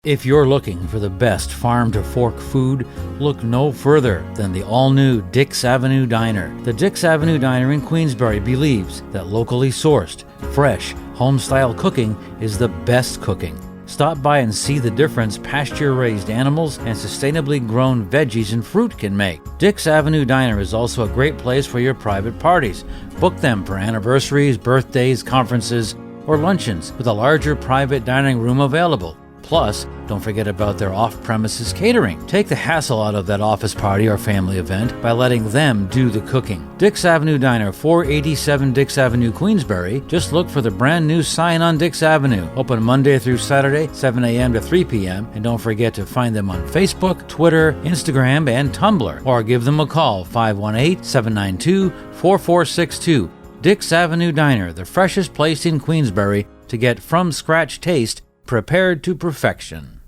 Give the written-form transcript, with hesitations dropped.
If you're looking for the best farm-to-fork food, look no further than the all-new Dix Avenue Diner. The Dix Avenue Diner in Queensbury believes that locally sourced, fresh, home-style cooking is the best cooking. Stop by and see the difference pasture-raised animals and sustainably grown veggies and fruit can make. Dix Avenue Diner is also a great place for your private parties. Book them for anniversaries, birthdays, conferences, or luncheons with a larger private dining room available. Plus, don't forget about their off-premises catering. Take the hassle out of that office party or family event by letting them do the cooking. Dix Avenue Diner, 487 Dix Avenue, Queensbury. Just look for the brand new sign on Dix Avenue. Open Monday through Saturday, 7 a.m. to 3 p.m. And don't forget to find them on Facebook, Twitter, Instagram, and Tumblr. Or give them a call, 518-792-4462. Dix Avenue Diner, the freshest place in Queensbury to get from-scratch taste prepared to perfection.